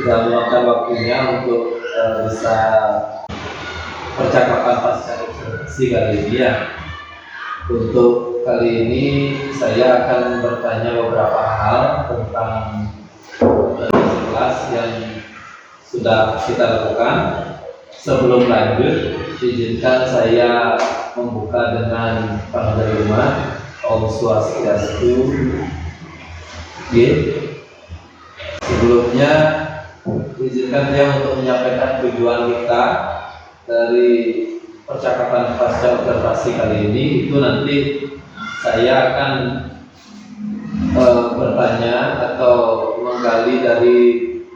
sudah meluangkan waktunya untuk bisa percakapan pasca observasi kali ini ya. Untuk kali ini saya akan bertanya beberapa hal tentang kelas yang sudah kita lakukan. Sebelum lanjut, izinkan saya membuka dengan panggilan Om Swastiastu. Sebelumnya, izinkan saya untuk menyampaikan tujuan kita dari percakapan pasca observasi kali ini. Itu nanti saya akan bertanya atau menggali dari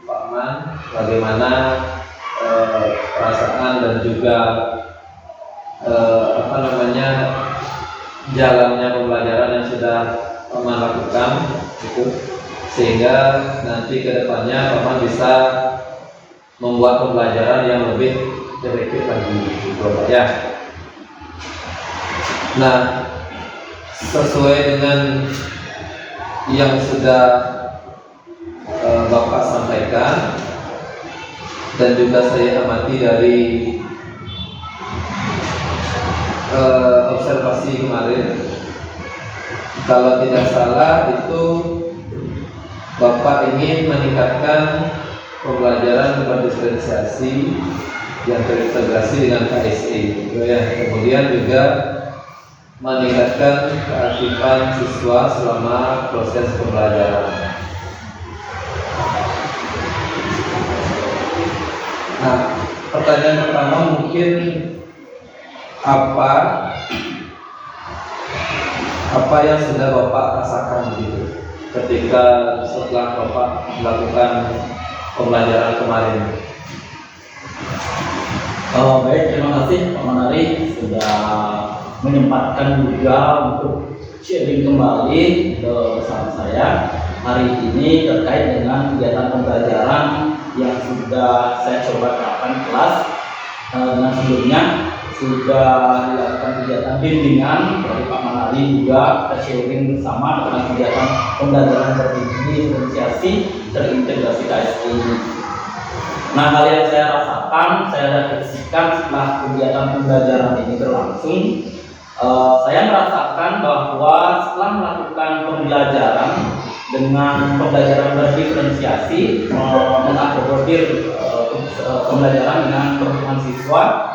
Pak Man bagaimana perasaan dan juga jalannya pembelajaran yang sudah Paman lakukan itu, sehingga nanti kedepannya Paman bisa membuat pembelajaran yang lebih efektif lagi gitu ya. Nah, sesuai dengan yang sudah Bapak sampaikan dan juga saya amati dari observasi kemarin, kalau tidak salah itu Bapak ingin meningkatkan pembelajaran berdiferensiasi yang terintegrasi dengan KSE gitu ya. Kemudian juga meningkatkan keaktifan siswa selama proses pembelajaran. Nah, pertanyaan pertama mungkin apa yang sudah Bapak rasakan gitu ketika setelah Bapak melakukan pembelajaran kemarin? Baik, terima kasih Pak Manari sudah menyempatkan juga untuk sharing kembali bersama saya hari ini terkait dengan kegiatan pembelajaran yang sudah saya coba terapkan di kelas. Dengan sebelumnya sudah dilakukan kegiatan bimbingan dari Pak Manari, juga kita sharing bersama tentang kegiatan pembelajaran berdiferensiasi terintegrasi KSE. Nah, hal yang saya rasakan, saya refleksikan setelah kegiatan pembelajaran ini berlangsung, saya merasakan bahwa setelah melakukan pembelajaran dengan pembelajaran berdiferensiasi, mengakomodir pembelajaran dengan kebutuhan siswa,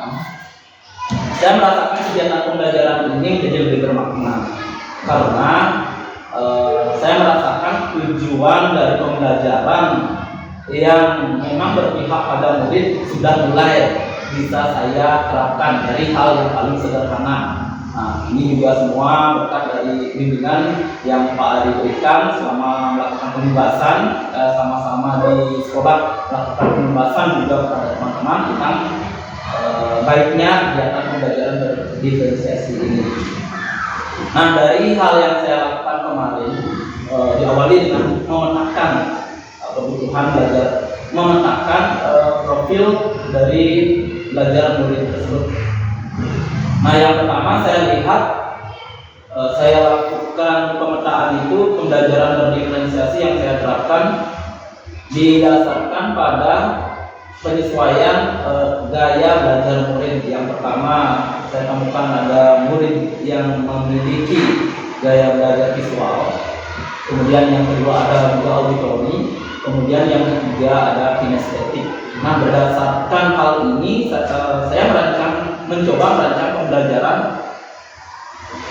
saya merasakan kegiatan pembelajaran ini menjadi lebih bermakna karena saya merasakan tujuan dari pembelajaran yang memang berpihak pada murid sudah mulai bisa saya terapkan dari hal yang paling sederhana. Nah, ini juga semua berkat dari bimbingan yang Pak Ari berikan selama melakukan pembahasan, sama-sama di sekolah melakukan pembahasan juga kepada teman-teman tentang baiknya kegiatan pembelajaran berdiferensiasi ini. Nah, dari hal yang saya lakukan kemarin, diawali dengan memetakan kebutuhan belajar, memetakan profil dari belajar murid tersebut. Nah, yang pertama saya lihat, saya lakukan pemetaan itu pembelajaran berdiferensiasi yang saya terapkan didasarkan pada penyesuaian gaya belajar murid. Yang pertama saya temukan ada murid yang memiliki gaya belajar visual, kemudian yang kedua ada juga auditori, kemudian yang ketiga ada kinestetik. Nah, berdasarkan hal ini saya mencoba merancang pembelajaran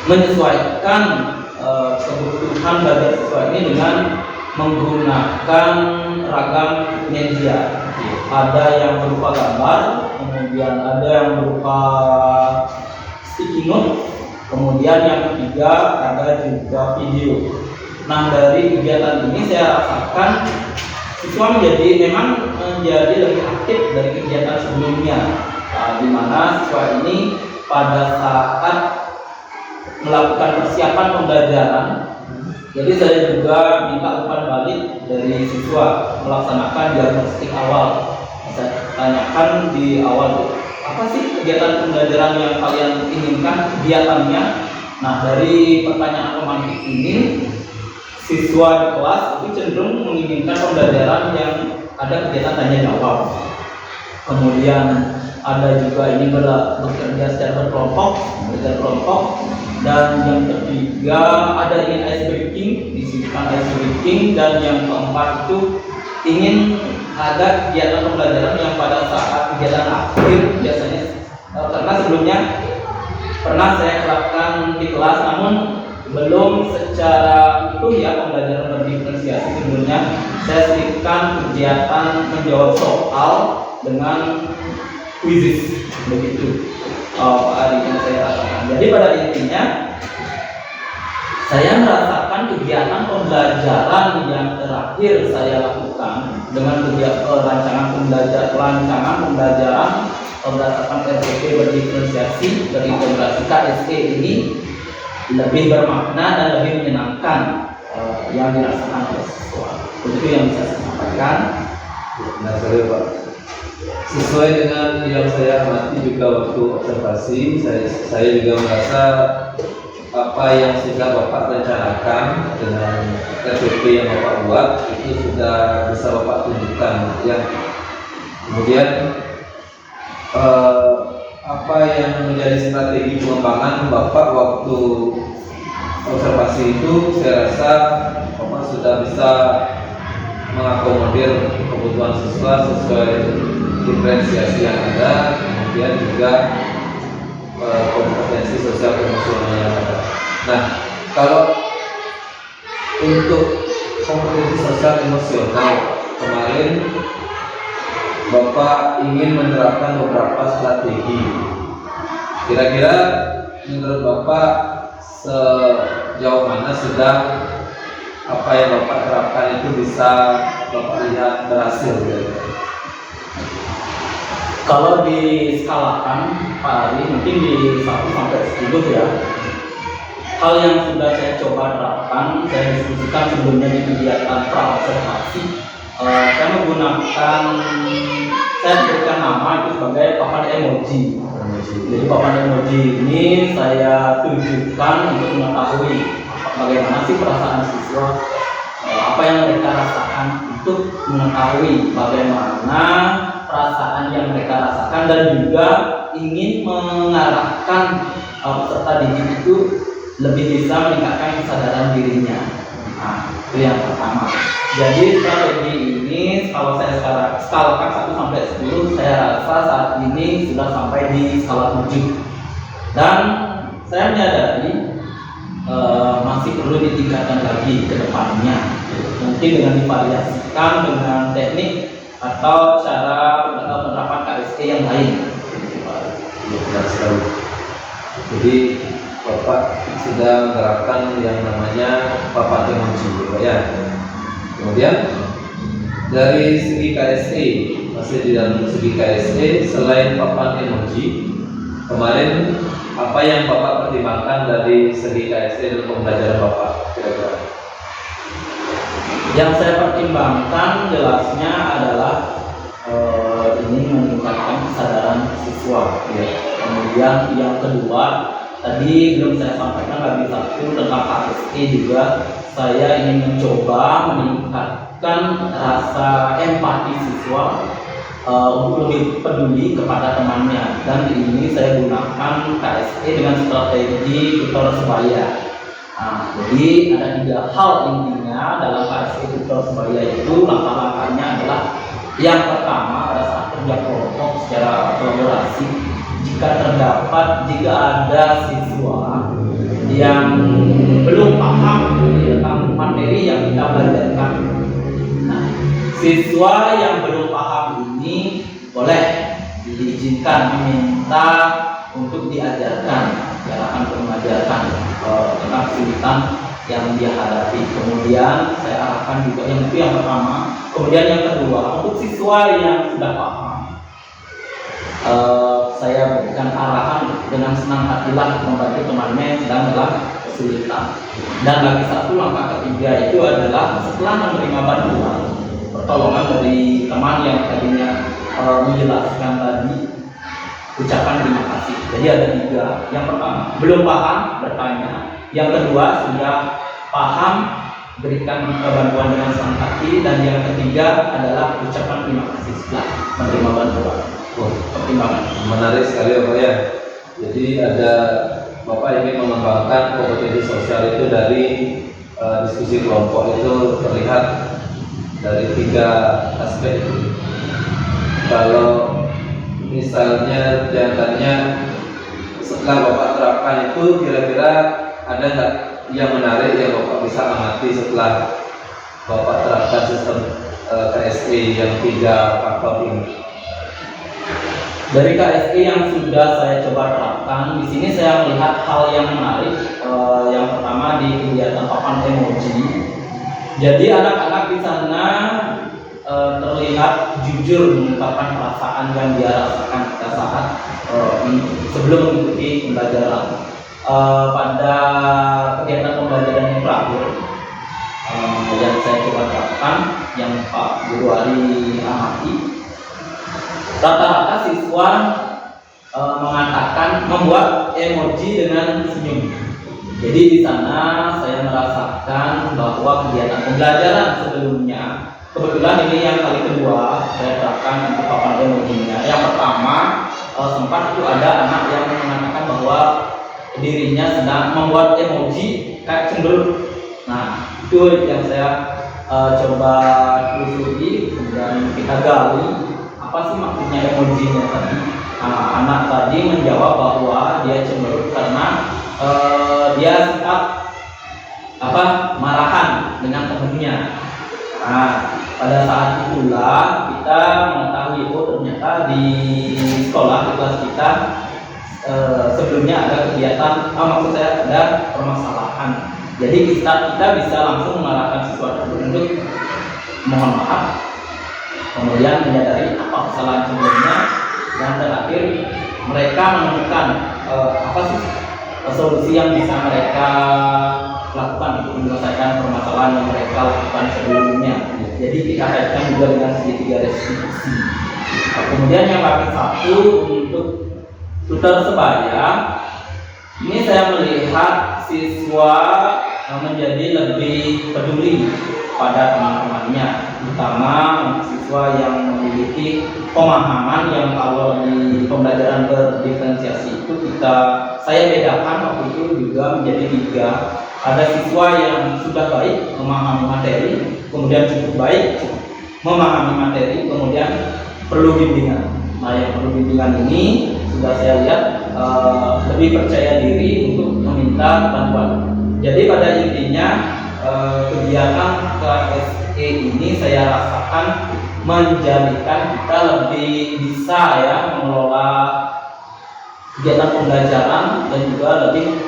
menyesuaikan kebutuhan belajar siswa ini dengan menggunakan ragam media. Ada yang berupa gambar, kemudian ada yang berupa sticky note, kemudian yang ketiga ada juga video. Nah, dari kegiatan ini saya rasakan siswa memang menjadi lebih aktif dari kegiatan sebelumnya, di mana siswa ini pada saat melakukan persiapan pembelajaran, jadi saya juga minta umpan balik dari siswa melaksanakan diagnostik awal. Saya tanyakan di awal, apa sih kegiatan pembelajaran yang kalian inginkan kegiatannya? Nah, dari pertanyaan pemantik ini, siswa di kelas itu cenderung menginginkan pembelajaran yang ada kegiatan tanya jawab. Kemudian ada juga ini bekerja secara berkelompok, dan yang ketiga ada ingin ice breaking, disisipkan ice breaking, dan yang keempat itu ingin ada kegiatan pembelajaran yang pada saat kegiatan akhir biasanya karena sebelumnya pernah saya terapkan di kelas, namun belum secara utuh ya pembelajaran berdiferensiasi. Sebelumnya saya selipkan kegiatan menjawab soal dengan quizzes begitu. Hari ini saya rasakan. Jadi pada intinya saya merasakan kegiatan pembelajaran yang terakhir saya lakukan dengan rancangan pembelajaran berdasarkan RPP berdiferensiasi berintegrasi KSE ini lebih bermakna dan lebih menyenangkan yang dirasakan oleh siswa. Itu yang bisa saya sampaikan. Nah, saya Pak, sesuai dengan yang saya amati juga waktu observasi, saya juga merasa apa yang sudah Bapak rencanakan dengan RPP yang Bapak buat itu sudah bisa Bapak tunjukkan ya. Kemudian apa yang menjadi strategi pengembangan Bapak waktu observasi itu, saya rasa Bapak sudah bisa mengakomodir kebutuhan siswa sesuai diferensiasi yang ada, kemudian juga kompetensi sosial emosional yang ada. Nah, kalau untuk kompetensi sosial emosional kemarin Bapak ingin menerapkan beberapa strategi. Kira-kira menurut Bapak sejauh mana sudah apa yang Bapak terapkan itu bisa Bapak lihat berhasil gitu? Kalau diskalakan Pak Ari mungkin di 1 sampai 10 ya. Hal yang sudah saya coba terapkan, saya diskusikan sebelumnya di kegiatan pra-observasi. Saya menggunakan, saya berikan nama itu sebagai papan emoji. Jadi papan emoji ini saya tunjukkan untuk mengetahui bagaimana sih perasaan siswa, apa yang mereka rasakan, untuk mengetahui bagaimana perasaan yang mereka rasakan, dan juga ingin mengarahkan peserta didik itu lebih bisa meningkatkan kesadaran dirinya. Nah, itu yang pertama. Jadi strategi ini kalau saya skalakan 1 sampai 10, saya rasa saat ini sudah sampai di skala 7. Dan saya menyadari masih perlu ditingkatkan lagi ke depannya. Mungkin dengan divariasikan dengan teknik atau cara penerapan KSE yang lain. Benar sekali. Jadi Bapak sudah menerapkan yang namanya papan emoji ya. Kemudian dari segi KSE, masih di dalam segi KSE, selain papan emoji, kemarin apa yang Bapak pertimbangkan dari segi KSE dan pembelajaran Bapak kira-kira? Yang saya pertimbangkan jelasnya adalah ini meningkatkan kesadaran siswa. Ya. Kemudian yang kedua, tadi belum saya sampaikan lagi satu tentang KSE juga. Saya ingin mencoba meningkatkan rasa empati siswa untuk lebih peduli kepada temannya, dan ini saya gunakan KSE dengan strategi tutor sebaya. Nah, jadi ada 3 hal intinya dalam KSE tutor sebaya itu. Langkah-langkahnya adalah yang pertama, pada saat kerja kelompok secara kolaborasi, jika ada siswa yang belum paham tentang materi yang kita belajarkan. Nah, siswa yang belum paham ini boleh diizinkan meminta untuk diajarkan, diarahkan untuk mengajarkan tentang kesulitan yang dia hadapi. Kemudian saya arahkan juga yang itu yang pertama. Kemudian yang kedua, untuk siswa yang sudah paham, saya berikan arahan dengan senang hatilah membantu temannya yang sedang dalam kesulitan. Dan lagi satu, langkah ketiga itu adalah setelah menerima bantuan pertolongan dari teman yang tadinya menjelaskan tadi, ucapan terima kasih. Jadi ada 3. Yang pertama, belum paham, bertanya. Yang kedua, sudah paham, berikan bantuan dengan senang hati, dan yang ketiga adalah ucapan terima kasih setelah menerima bantuan. Pertimbangan Menarik sekali Bapak ya. Jadi ada Bapak ingin mengembangkan kompetensi sosial itu dari diskusi kelompok itu terlihat dari 3 aspek itu. Kalau misalnya jawabannya setelah Bapak terapkan itu kira-kira ada nggak yang menarik yang Bapak bisa amati setelah Bapak terapkan sistem KSE yang 3 faktor ini? dari KSE yang sudah saya coba terapkan, di sini saya melihat hal yang menarik. Yang pertama di kegiatan papan emoji. Jadi anak-anak di sana terlihat jujur mengungkapkan perasaan yang dia rasakan pada saat sebelum mengikuti pembelajaran. Pada kegiatan pembelajaran yang terakhir yang saya coba terapkan, yang Pak Guru Ari amati, rata-rata siswa mengatakan membuat emoji dengan senyum. Jadi di sana saya merasakan bahwa kegiatan pembelajaran sebelumnya, kebetulan ini yang kali kedua saya terapkan untuk papan emojinya. Yang pertama sempat itu ada anak yang mengatakan bahwa dirinya sedang membuat emoji kayak cemberut. Nah, itu yang saya coba telusuri, kemudian kita gali apa sih maksudnya emojinya tadi. Anak tadi menjawab bahwa dia cemberut karena dia sempat marahan dengan temannya. Nah, pada saat itulah kita mengetahui ternyata di sekolah, di kelas kita sebelumnya ada kegiatan, maksud saya ada permasalahan. Jadi kita bisa langsung mengarahkan siswa tersebut untuk mohon maaf, kemudian menyadari apa kesalahan sebelumnya, dan terakhir mereka menemukan apa sih solusi yang bisa mereka lakukan untuk menyelesaikan permasalahan yang mereka lakukan sebelumnya. Jadi kita kaitkan juga dengan segitiga restitusi. Kemudian yang paling satu untuk tutor sebaya, ini saya melihat siswa menjadi lebih peduli pada teman-temannya, terutama siswa yang memiliki pemahaman yang kalau di pembelajaran berdiferensiasi itu saya bedakan waktu itu juga menjadi 3. Ada siswa yang sudah baik memahami materi, kemudian cukup baik memahami materi, kemudian perlu bimbingan. Nah, yang perlu bimbingan ini sudah saya lihat lebih percaya diri untuk meminta bantuan. Jadi pada intinya kegiatan KSE ini saya rasakan menjadikan kita lebih bisa mengelola kegiatan pembelajaran dan juga lebih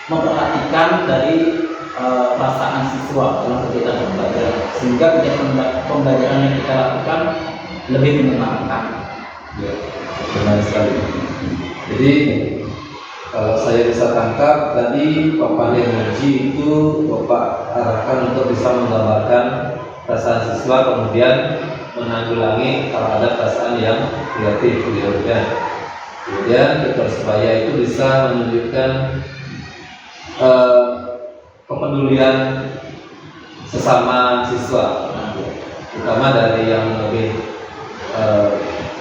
memperhatikan dari perasaan siswa dalam kegiatan pembelajaran, sehingga kegiatan pembelajaran yang kita lakukan lebih menyenangkan. Ya, benar sekali. Jadi kalau saya bisa tangkap tadi papan emoji itu Bapak arahkan untuk bisa menggambarkan perasaan siswa, kemudian menanggulangi kalau ada perasaan yang negatif. Kemudian tutor sebaya itu bisa menunjukkan kepedulian sesama siswa, terutama dari yang lebih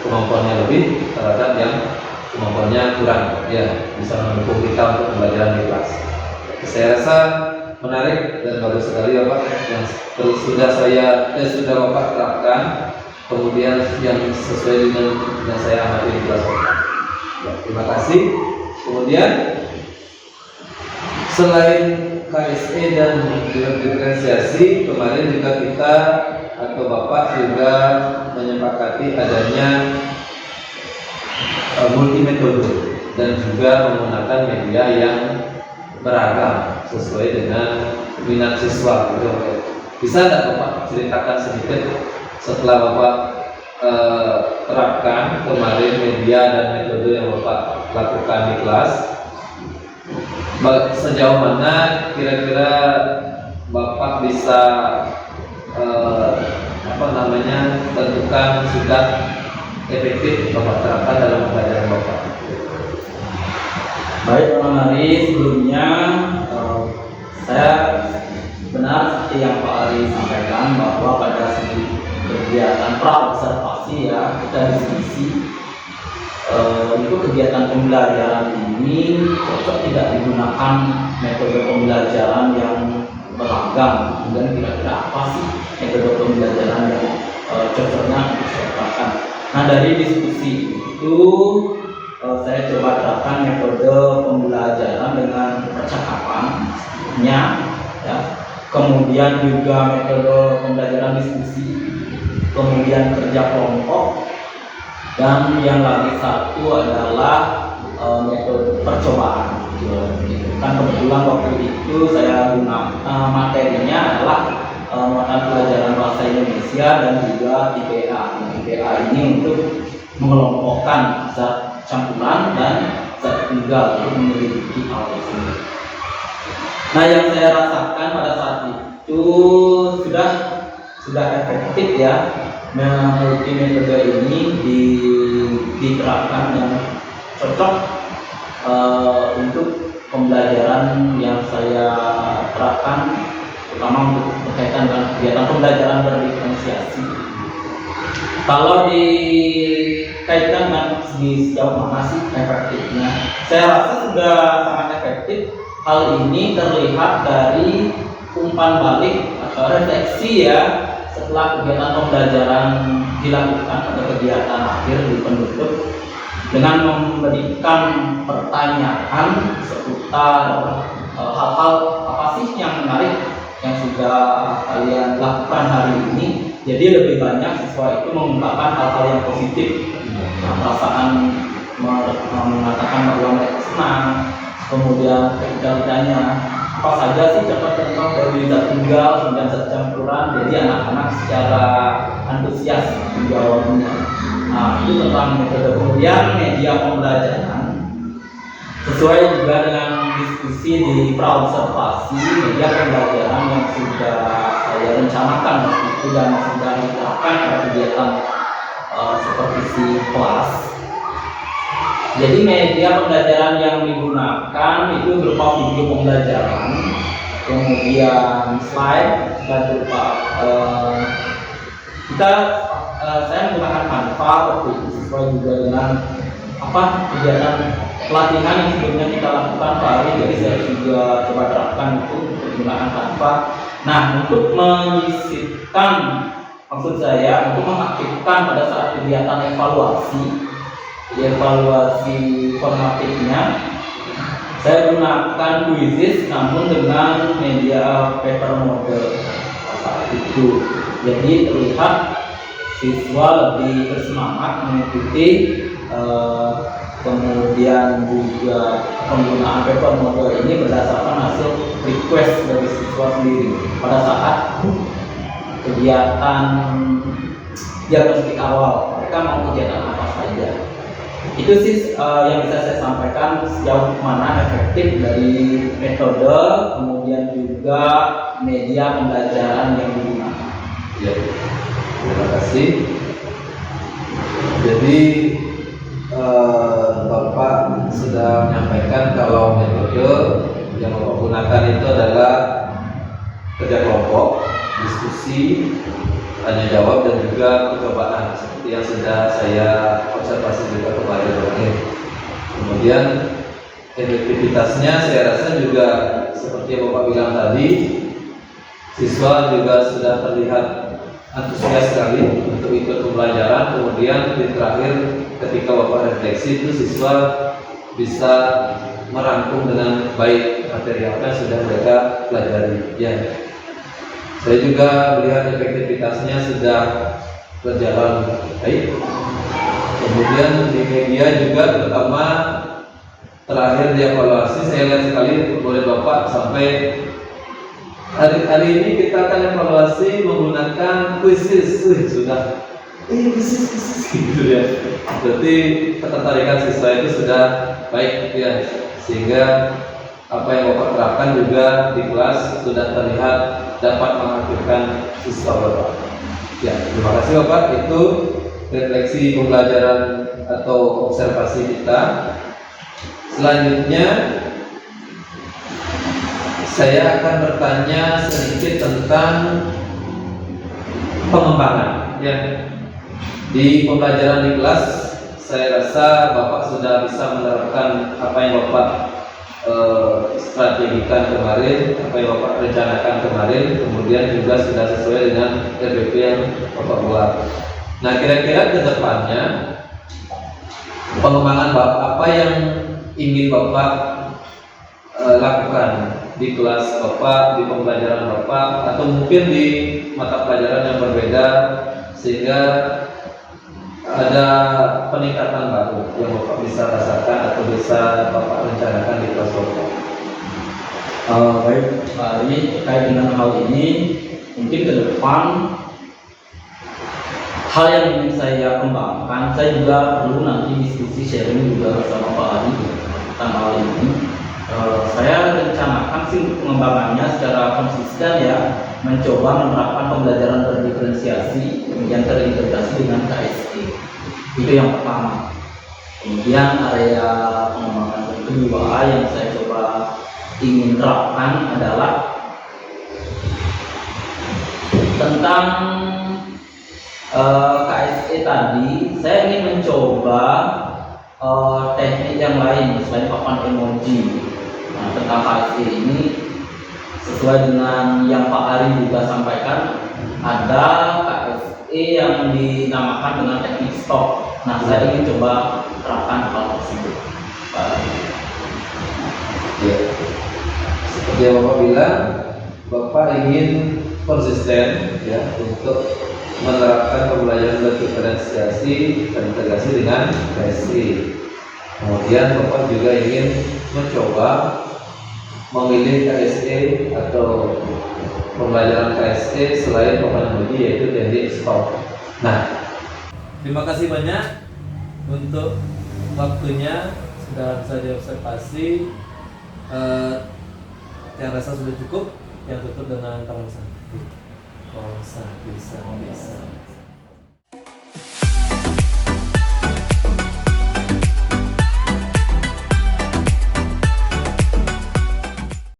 kemampuannya lebih terhadap yang kemampuannya kurang, bisa mendukung kita untuk pembelajaran di kelas. Saya rasa menarik dan bagus sekali Bapak yang sudah Bapak terapkan, kemudian yang sesuai dengan yang saya amati di kelas Bapak. Terima kasih. Kemudian selain KSE dan diferensiasi, kemarin juga kita atau Bapak juga menyepakati adanya multi metode dan juga menggunakan media yang beragam sesuai dengan minat siswa. Bisa tidak Bapak ceritakan sedikit setelah Bapak terapkan kemarin media dan metode yang Bapak lakukan di kelas, sejauh mana kira-kira Bapak bisa tentukan sudah efektif Bapak terapkan dalam pembelajaran Bapak? Baik, Pak Mari, sebelumnya saya benar seperti yang Pak Ari sampaikan bahwa pada segi kegiatan pra observasi ya kita diskusi untuk kegiatan pembelajaran ini cocok tidak digunakan metode pembelajaran yang beragam, kemudian kira-kira apa sih metode pembelajaran yang cocoknya disertakan. Nah dari diskusi itu saya coba terapkan metode pembelajaran dengan percakapannya, ya. Kemudian juga metode pembelajaran diskusi, kemudian kerja kelompok, dan yang lagi satu adalah metode percobaan. Kan kebetulan waktu itu saya gunakan materinya adalah mata pelajaran bahasa Indonesia dan juga IPA. IPA ini untuk mengelompokkan zat campuran dan zat tunggal untuk menyelidiki hal tersebut. Nah yang saya rasakan pada saat itu sudah efektif ya. Multi metode ini diterapkan yang cocok untuk pembelajaran yang saya terapkan, terutama untuk berkaitan dengan kegiatan pembelajaran berdiferensiasi. Kalau dikaitkan dengan sejauh mana sih efektifnya, saya rasa sudah sangat efektif. Hal ini terlihat dari umpan balik atau refleksi ya setelah kegiatan pembelajaran dilakukan pada kegiatan akhir di penutup, dengan memberikan pertanyaan seputar hal-hal apa sih yang menarik yang sudah kalian lakukan hari ini. Jadi lebih banyak siswa itu mengungkapkan hal-hal yang positif, perasaan mengatakan bahwa mereka senang. Kemudian ketika ditanya apa saja sih contoh-contoh dari zat tunggal dan zat campuran, jadi anak-anak secara antusias menjawabnya. Nah itu tentang metode. Kemudian media pembelajaran sesuai juga dengan diskusi di praobservasi, media pembelajaran yang sudah saya rencanakan waktu itu dan sudah diterapkan pada kegiatan supervisi kelas. Jadi media pembelajaran yang digunakan itu berupa video pembelajaran, kemudian slide, dan berupa saya menggunakan Canva waktu itu sesuai juga dengan kegiatan pelatihan yang sebelumnya kita lakukan Pak Ari, jadi saya juga coba terapkan itu menggunakan Canva. Nah untuk menyisipkan, maksud saya untuk mengaktifkan pada saat kegiatan evaluasi formatifnya, saya gunakan Quizizz namun dengan media paper model saat itu. Jadi terlihat siswa lebih bersemangat mengikuti, kemudian juga penggunaan paper model ini berdasarkan hasil request dari siswa sendiri pada saat kegiatan diagnostik awal. Mereka mau kegiatan apa saja. Itu sih yang bisa saya sampaikan sejauh mana efektif dari metode, kemudian juga media pembelajaran yang digunakan. Ya, terima kasih. Jadi Bapak sudah menyampaikan kalau metode yang Bapak gunakan itu adalah kerja kelompok, diskusi, tanya jawab, dan juga percobaan seperti yang sudah saya observasi juga kemarin. Kemudian efektivitasnya saya rasa juga seperti yang Bapak bilang tadi, siswa juga sudah terlihat antusias sekali untuk ikut pembelajaran. Kemudian di terakhir ketika Bapak refleksi itu siswa bisa merangkum dengan baik materi apa yang sudah mereka pelajari. Ya. Saya juga melihat efektivitasnya sudah berjalan baik. Kemudian di media juga, terutama terakhir dievaluasi, saya lihat sekali oleh Bapak sampai hari ini kita akan evaluasi menggunakan Quizizz. Sudah Quizizz gitu ya. Berarti ketertarikan siswa itu sudah baik ya, sehingga apa yang Bapak terapkan juga di kelas sudah terlihat dapat mengaktifkan siswa Bapak. Ya, terima kasih Bapak. Itu refleksi pembelajaran atau observasi kita. Selanjutnya saya akan bertanya sedikit tentang pengembangan ya. Di pembelajaran di kelas saya rasa Bapak sudah bisa menerapkan apa yang Bapak strategikan kemarin, apa yang Bapak rencanakan kemarin, kemudian juga sudah sesuai dengan RBP yang Bapak buat. Nah, kira-kira ke depannya pengembangan Bapak, apa yang ingin Bapak lakukan di kelas Bapak, di pembelajaran Bapak, atau mungkin di mata pelajaran yang berbeda, sehingga ada peningkatan baru yang Bapak bisa rasakan atau bisa Bapak rencanakan di kelas Bapak. Baik, Pak Ari, terkait dengan hal ini, mungkin ke depan hal yang ingin saya kembangkan, saya juga perlu nanti diskusi sharing juga bersama Pak Ari tentang hal ini. Saya rencanakan sih untuk pengembangannya secara konsisten ya, mencoba menerapkan pembelajaran berdiferensiasi yang terintegrasi dengan KSE. Itu yang pertama. Kemudian area pengembangan yang kedua yang saya coba ingin terapkan adalah tentang KSE tadi. Saya ingin mencoba teknik yang lain selain papan emoji. Nah, tentang KSE ini sesuai dengan yang Pak Ari juga sampaikan, ada KSE yang dinamakan dengan teknik stop. Nah, saya ingin coba terapkan hal tersebut, Pak Ari. Ya. Seperti yang Bapak bilang, Bapak ingin konsisten ya untuk menerapkan pembelajaran berdiferensiasi terintegrasi dengan KSE. Kemudian Bapak juga ingin mencoba memilih KSE atau pembelajaran KSE selain papan emoji, yaitu teknik stop. Nah, terima kasih banyak untuk waktunya, sudah bisa diobservasi. Yang rasa sudah cukup, yang tutup dengan tangan santai. Oh, bisa.